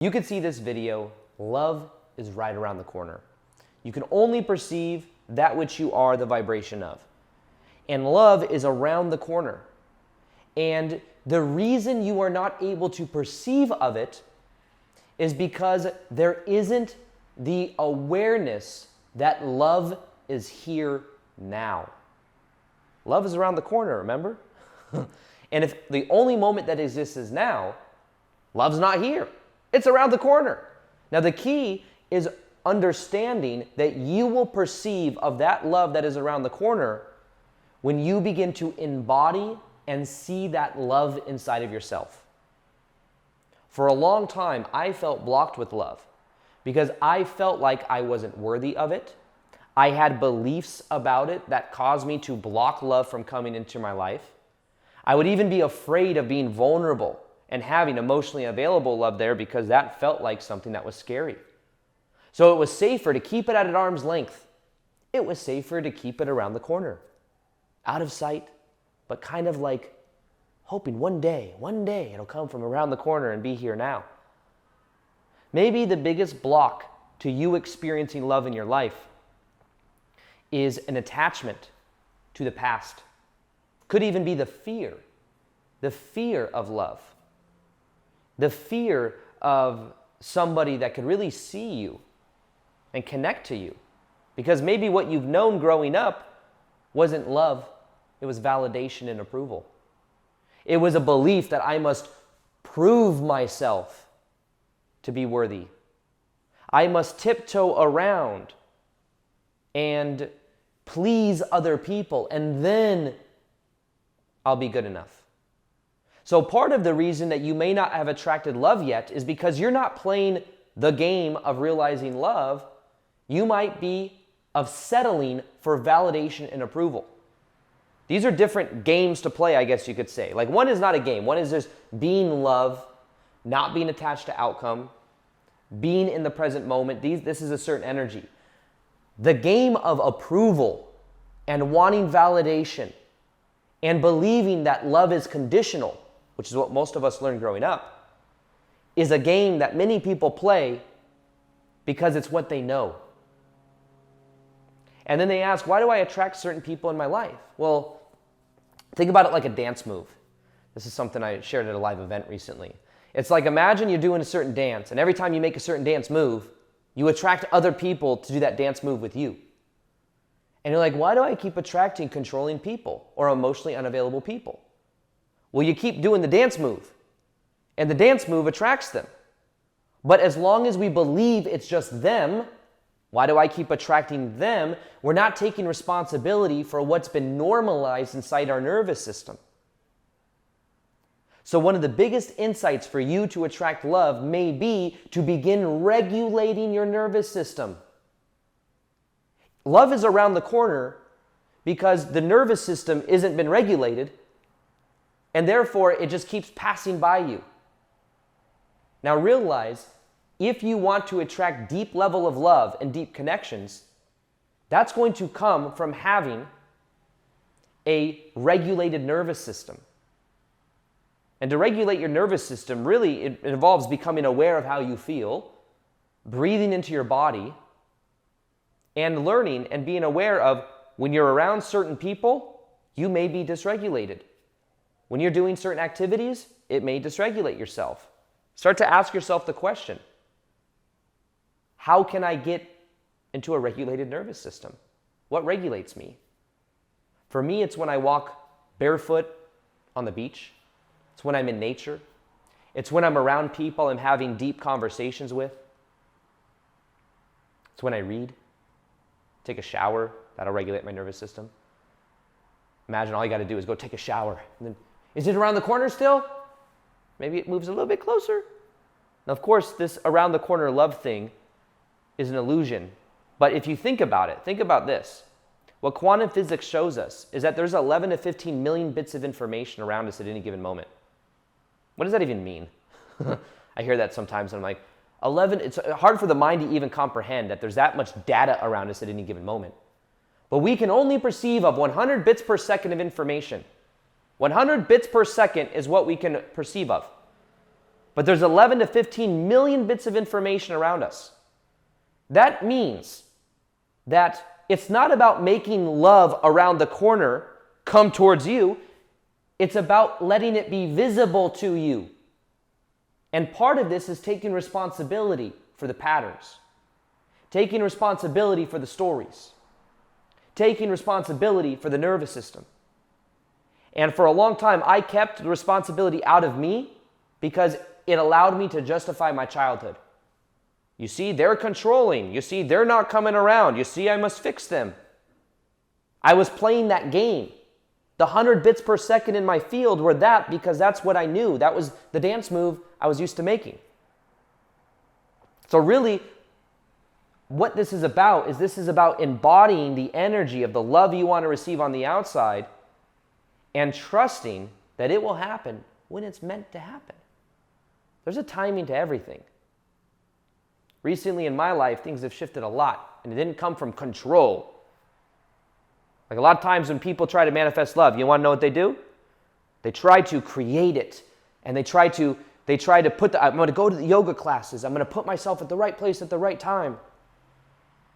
You could see this video, love is right around the corner. You can only perceive that which you are the vibration of. And love is around the corner. And the reason you are not able to perceive of it is because there isn't the awareness that love is here now. Love is around the corner, remember? And if the only moment that exists is now, love's not here. It's around the corner. Now the key is understanding that you will perceive of that love that is around the corner when you begin to embody and see that love inside of yourself. For a long time, I felt blocked with love because I felt like I wasn't worthy of it. I had beliefs about it that caused me to block love from coming into my life. I would even be afraid of being vulnerable and having emotionally available love there because that felt like something that was scary. So it was safer to keep it at an arm's length. It was safer to keep it around the corner, out of sight, but kind of like hoping one day it'll come from around the corner and be here now. Maybe the biggest block to you experiencing love in your life is an attachment to the past. Could even be the fear of love. The fear of somebody that could really see you and connect to you. Because maybe what you've known growing up wasn't love, it was validation and approval. It was a belief that I must prove myself to be worthy. I must tiptoe around and please other people, and then I'll be good enough. So part of the reason that you may not have attracted love yet is because you're not playing the game of realizing love. You might be of settling for validation and approval. These are different games to play, I guess you could say. Like one is not a game. One is just being love, not being attached to outcome, being in the present moment. This is a certain energy. The game of approval and wanting validation and believing that love is conditional, which is what most of us learned growing up, is a game that many people play because it's what they know. And then they ask, why do I attract certain people in my life? Well, think about it like a dance move. This is something I shared at a live event recently. It's like, imagine you're doing a certain dance, and every time you make a certain dance move, you attract other people to do that dance move with you. And you're like, why do I keep attracting controlling people or emotionally unavailable people? Well, you keep doing the dance move, and the dance move attracts them. But as long as we believe it's just them, why do I keep attracting them? We're not taking responsibility for what's been normalized inside our nervous system. So one of the biggest insights for you to attract love may be to begin regulating your nervous system. Love is around the corner because the nervous system isn't been regulated, and therefore it just keeps passing by you. Now realize, if you want to attract deep level of love and deep connections, that's going to come from having a regulated nervous system. And to regulate your nervous system, really, it involves becoming aware of how you feel, breathing into your body, and learning and being aware of when you're around certain people, you may be dysregulated. When you're doing certain activities, it may dysregulate yourself. Start to ask yourself the question, how can I get into a regulated nervous system? What regulates me? For me, it's when I walk barefoot on the beach. It's when I'm in nature. It's when I'm around people I'm having deep conversations with. It's when I read, take a shower. That'll regulate my nervous system. Imagine all you got to do is go take a shower. And then, is it around the corner still? Maybe it moves a little bit closer. Now, of course, this around the corner love thing is an illusion. But if you think about it, think about this. What quantum physics shows us is that there's 11 to 15 million bits of information around us at any given moment. What does that even mean? I hear that sometimes and I'm like, 11, it's hard for the mind to even comprehend that there's that much data around us at any given moment. But we can only perceive of 100 bits per second of information. 100 bits per second is what we can perceive of. but there's 11 to 15 million bits of information around us. That means that it's not about making love around the corner come towards you. It's about letting it be visible to you. And part of this is taking responsibility for the patterns, taking responsibility for the stories, taking responsibility for the nervous system. And for a long time, I kept the responsibility out of me because it allowed me to justify my childhood. You see, they're controlling. You see, they're not coming around. You see, I must fix them. I was playing that game. The 100 bits per second in my field were that because that's what I knew. That was the dance move I was used to making. So really, what this is about embodying the energy of the love you want to receive on the outside and trusting that it will happen when it's meant to happen. There's a timing to everything. Recently in my life, things have shifted a lot, and it didn't come from control. Like a lot of times when people try to manifest love, you want to know what they do? They try to create it, and they try to put I'm going to go to the yoga classes. I'm going to put myself at the right place at the right time.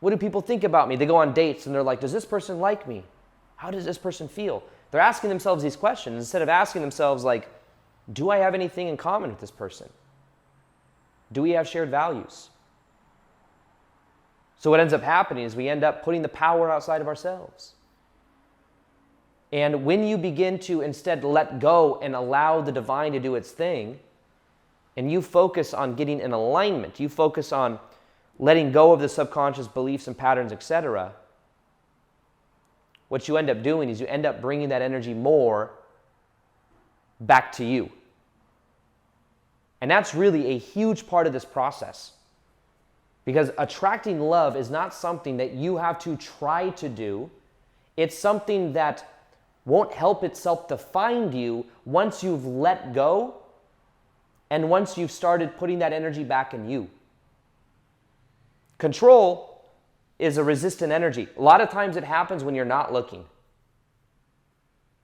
What do people think about me? They go on dates, and they're like, does this person like me? How does this person feel? They're asking themselves these questions instead of asking themselves like, do I have anything in common with this person? Do we have shared values? So what ends up happening is we end up putting the power outside of ourselves. And when you begin to instead let go and allow the divine to do its thing, and you focus on getting in alignment, you focus on letting go of the subconscious beliefs and patterns, etc., what you end up doing is you end up bringing that energy more back to you. And that's really a huge part of this process. Because attracting love is not something that you have to try to do. It's something that won't help itself to find you once you've let go and once you've started putting that energy back in you. Control is a resistant energy. A lot of times it happens when you're not looking.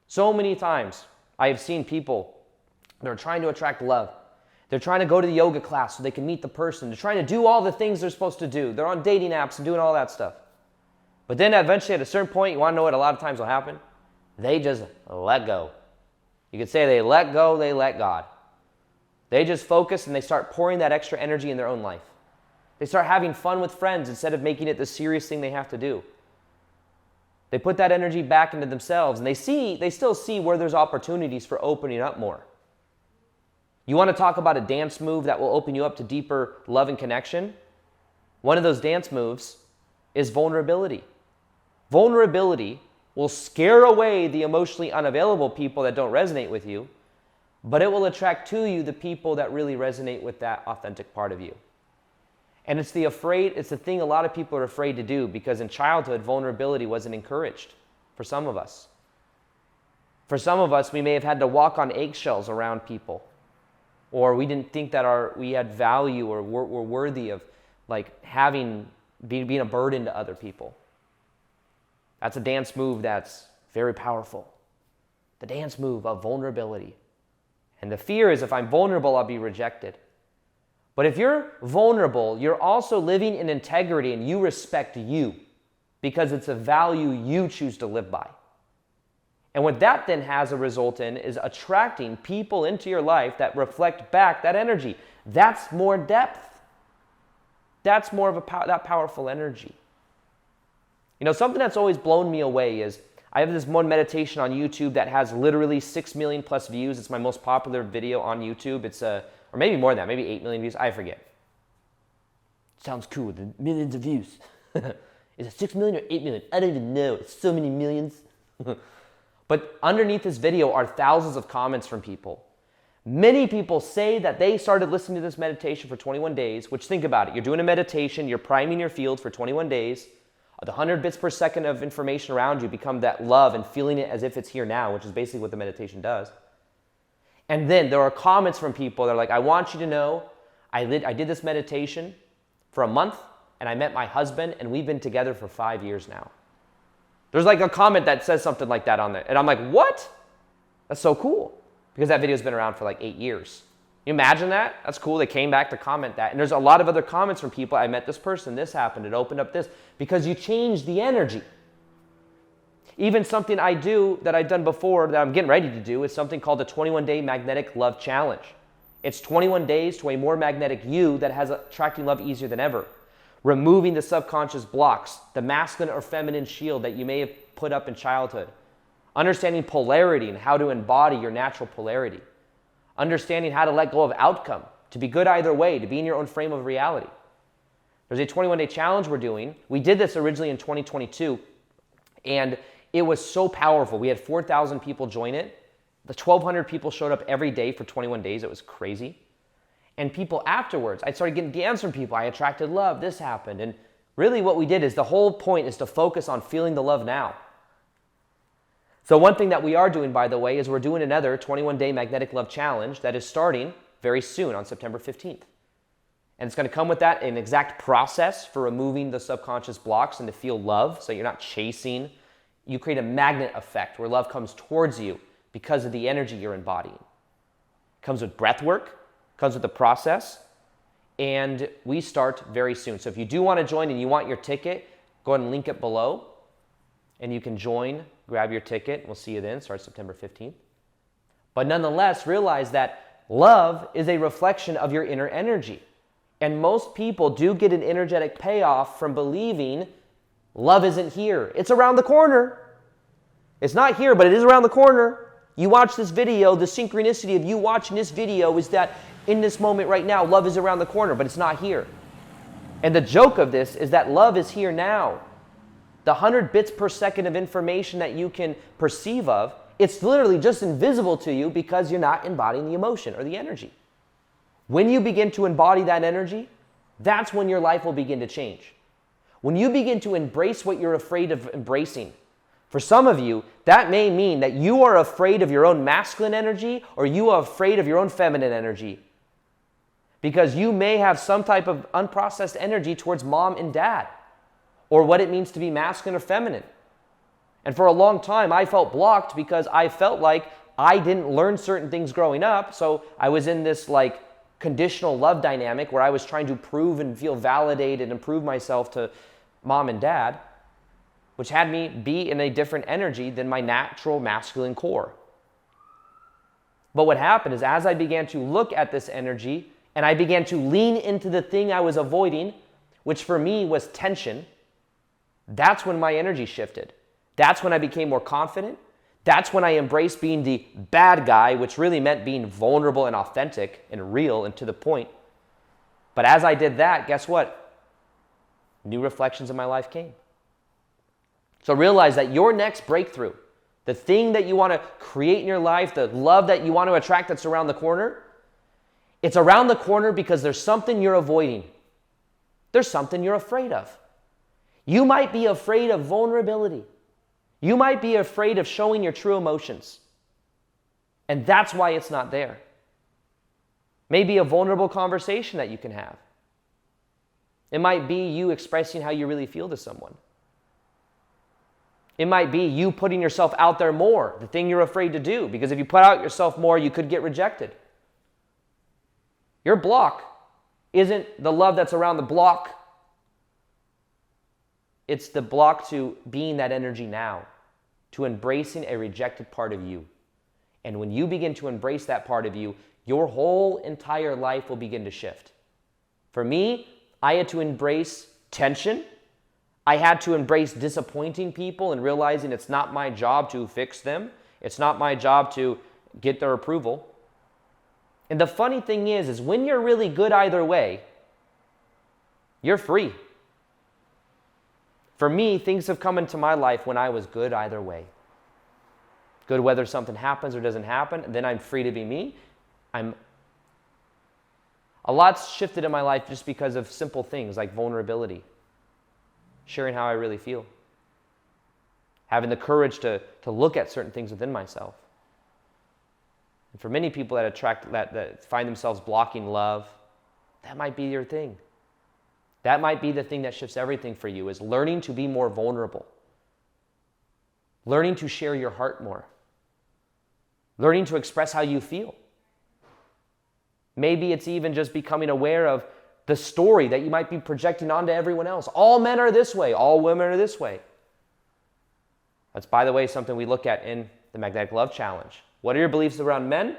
So many times I have seen people that are trying to attract love. They're trying to go to the yoga class so they can meet the person. They're trying to do all the things they're supposed to do. They're on dating apps and doing all that stuff. But then eventually at a certain point, you want to know what a lot of times will happen? They just let go. You could say they let go, they let God. They just focus and they start pouring that extra energy in their own life. They start having fun with friends instead of making it the serious thing they have to do. They put that energy back into themselves and they still see where there's opportunities for opening up more. You want to talk about a dance move that will open you up to deeper love and connection? One of those dance moves is vulnerability. Vulnerability will scare away the emotionally unavailable people that don't resonate with you, but it will attract to you the people that really resonate with that authentic part of you. And it's the thing a lot of people are afraid to do because in childhood, vulnerability wasn't encouraged for some of us. For some of us, we may have had to walk on eggshells around people. Or we didn't think that we had value or were worthy of being a burden to other people. That's a dance move that's very powerful. The dance move of vulnerability. And the fear is if I'm vulnerable, I'll be rejected. But if you're vulnerable, you're also living in integrity and you respect you because it's a value you choose to live by. And what that then has a result in is attracting people into your life that reflect back that energy. That's more depth. That's more of that powerful energy. You know, something that's always blown me away is I have this one meditation on YouTube that has literally 6 million plus views. It's my most popular video on YouTube. It's or maybe more than that, maybe 8 million views. I forget. Sounds cool, the millions of views. Is it 6 million or 8 million? I don't even know. It's so many millions. But underneath this video are thousands of comments from people. Many people say that they started listening to this meditation for 21 days, which think about it. You're doing a meditation, you're priming your field for 21 days. The 100 bits per second of information around you become that love and feeling it as if it's here now, which is basically what the meditation does. And then there are comments from people that are like, I want you to know, I did this meditation for a month and I met my husband and we've been together for 5 years now. There's like a comment that says something like that on there. And I'm like, what? That's so cool. Because that video's been around for like 8 years. You imagine that? That's cool. They came back to comment that. And there's a lot of other comments from people. I met this person, this happened, it opened up this. Because you changed the energy. Even something I do that I've done before that I'm getting ready to do is something called the 21-Day Magnetic Love Challenge. It's 21 days to a more magnetic you that has attracting love easier than ever. Removing the subconscious blocks, the masculine or feminine shield that you may have put up in childhood. Understanding polarity and how to embody your natural polarity. Understanding how to let go of outcome, to be good either way, to be in your own frame of reality. There's a 21-day challenge we're doing. We did this originally in 2022, and it was so powerful. We had 4,000 people join it. The 1,200 people showed up every day for 21 days. It was crazy. And people afterwards, I started getting DMs from people. I attracted love. This happened. And really what we did is the whole point is to focus on feeling the love now. So one thing that we are doing, by the way, is we're doing another 21-Day Magnetic Love Challenge that is starting very soon on September 15th. And it's going to come with that an exact process for removing the subconscious blocks and to feel love so you're not chasing. You create a magnet effect where love comes towards you because of the energy you're embodying. It comes with breath work, comes with the process, and we start very soon. So if you do want to join and you want your ticket, go ahead and link it below, and you can join, grab your ticket. We'll see you then. Starts September 15th. But nonetheless, realize that love is a reflection of your inner energy. And most people do get an energetic payoff from believing love isn't here. It's around the corner. It's not here, but it is around the corner. You watch this video, the synchronicity of you watching this video is that in this moment right now, love is around the corner, but it's not here. And the joke of this is that love is here now. The 100 bits per second of information that you can perceive of, it's literally just invisible to you because you're not embodying the emotion or the energy. When you begin to embody that energy, that's when your life will begin to change. When you begin to embrace what you're afraid of embracing, for some of you, that may mean that you are afraid of your own masculine energy or you are afraid of your own feminine energy. Because you may have some type of unprocessed energy towards mom and dad, or what it means to be masculine or feminine. And for a long time, I felt blocked because I felt like I didn't learn certain things growing up, so I was in this like conditional love dynamic where I was trying to prove and feel validated and prove myself to mom and dad, which had me be in a different energy than my natural masculine core. But what happened is as I began to look at this energy and I began to lean into the thing I was avoiding, which for me was tension, that's when my energy shifted. That's when I became more confident. That's when I embraced being the bad guy, which really meant being vulnerable and authentic and real and to the point. But as I did that, guess what? New reflections in my life came. So realize that your next breakthrough, the thing that you want to create in your life, the love that you want to attract that's around the corner, it's around the corner because there's something you're avoiding. There's something you're afraid of. You might be afraid of vulnerability. You might be afraid of showing your true emotions. And that's why it's not there. Maybe a vulnerable conversation that you can have. It might be you expressing how you really feel to someone. It might be you putting yourself out there more, the thing you're afraid to do, because if you put out yourself more, you could get rejected. Your block isn't the love that's around the block. It's the block to being that energy now, to embracing a rejected part of you. And when you begin to embrace that part of you, your whole entire life will begin to shift. For me, I had to embrace tension. I had to embrace disappointing people and realizing it's not my job to fix them. It's not my job to get their approval. And the funny thing is when you're really good either way, you're free. For me, things have come into my life when I was good either way. Good whether something happens or doesn't happen, and then I'm free to be me. A lot's shifted in my life just because of simple things like vulnerability, sharing how I really feel, having the courage to look at certain things within myself. And for many people that find themselves blocking love, that might be your thing. That might be the thing that shifts everything for you, is learning to be more vulnerable. Learning to share your heart more. Learning to express how you feel. Maybe it's even just becoming aware of the story that you might be projecting onto everyone else. All men are this way. All women are this way. That's, by the way, something we look at in the Magnetic Love Challenge. What are your beliefs around men?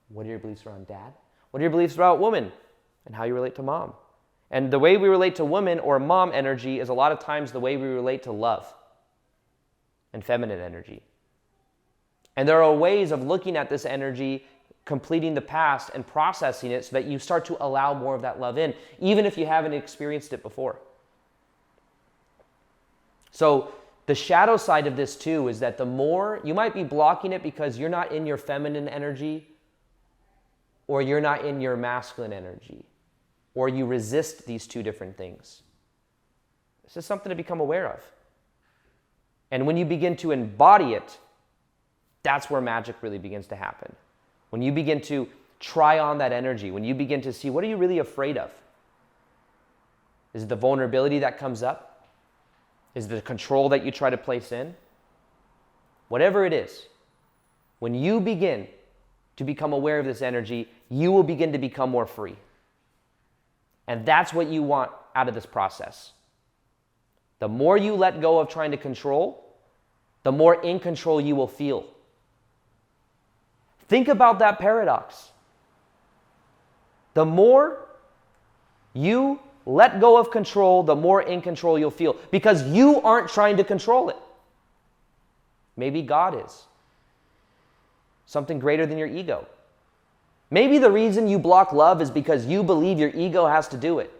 What are your beliefs around dad? What are your beliefs about women? And how you relate to mom? And the way we relate to women or mom energy is a lot of times the way we relate to love and feminine energy. And there are ways of looking at this energy, completing the past and processing it so that you start to allow more of that love in, even if you haven't experienced it before. So the shadow side of this too is that the more, you might be blocking it because you're not in your feminine energy, or you're not in your masculine energy, or you resist these two different things. This is something to become aware of. And when you begin to embody it, that's where magic really begins to happen. When you begin to try on that energy, when you begin to see, what are you really afraid of? Is it the vulnerability that comes up? Is it the control that you try to place in? Whatever it is, when you begin to become aware of this energy, you will begin to become more free. And that's what you want out of this process. The more you let go of trying to control, the more in control you will feel. Think about that paradox. The more you let go of control, the more in control you'll feel, because you aren't trying to control it. Maybe God is. Something greater than your ego. Maybe the reason you block love is because you believe your ego has to do it.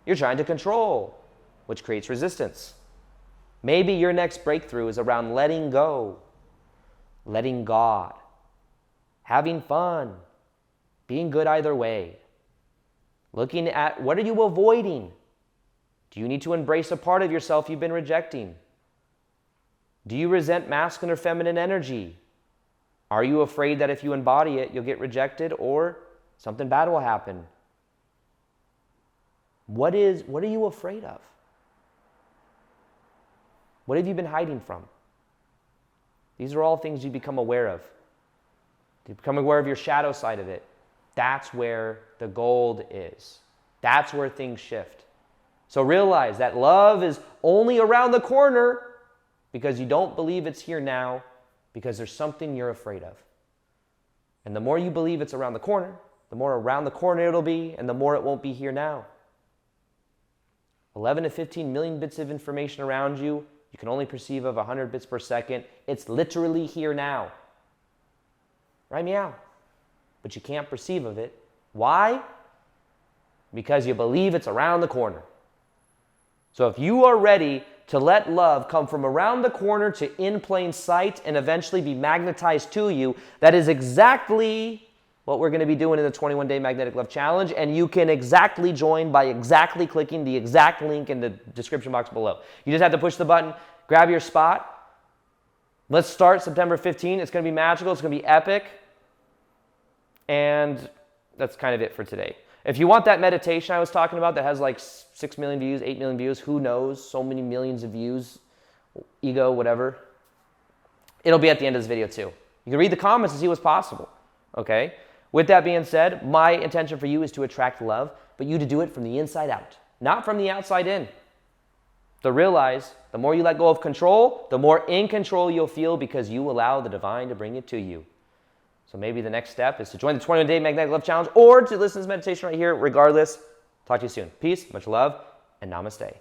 You're trying to control, which creates resistance. Maybe your next breakthrough is around letting go, letting God, having fun, being good either way. Looking at, what are you avoiding? Do you need to embrace a part of yourself you've been rejecting? Do you resent masculine or feminine energy? Are you afraid that if you embody it, you'll get rejected or something bad will happen? What are you afraid of? What have you been hiding from? These are all things you become aware of. You become aware of your shadow side of it. That's where the gold is. That's where things shift. So realize that love is only around the corner because you don't believe it's here now, because there's something you're afraid of. And the more you believe it's around the corner, the more around the corner it'll be, and the more it won't be here now. 11 to 15 million bits of information around you. You can only perceive of 100 bits per second. It's literally here now. Right, meow? But you can't perceive of it. Why? Because you believe it's around the corner. So if you are ready to let love come from around the corner to in plain sight and eventually be magnetized to you, that is exactly what we're going to be doing in the 21-day Magnetic Love Challenge, and you can exactly join by exactly clicking the exact link in the description box below. You just have to push the button, grab your spot. Let's start September 15th. It's going to be magical. It's going to be epic. And that's kind of it for today. If you want that meditation I was talking about that has like 6 million views, 8 million views, who knows, so many millions of views, ego, whatever, it'll be at the end of this video too. You can read the comments and see what's possible, okay? With that being said, my intention for you is to attract love, but you to do it from the inside out, not from the outside in. To realize the more you let go of control, the more in control you'll feel because you allow the divine to bring it to you. So maybe the next step is to join the 21-day Magnetic Love Challenge or to listen to this meditation right here. Regardless, talk to you soon. Peace, much love, and namaste.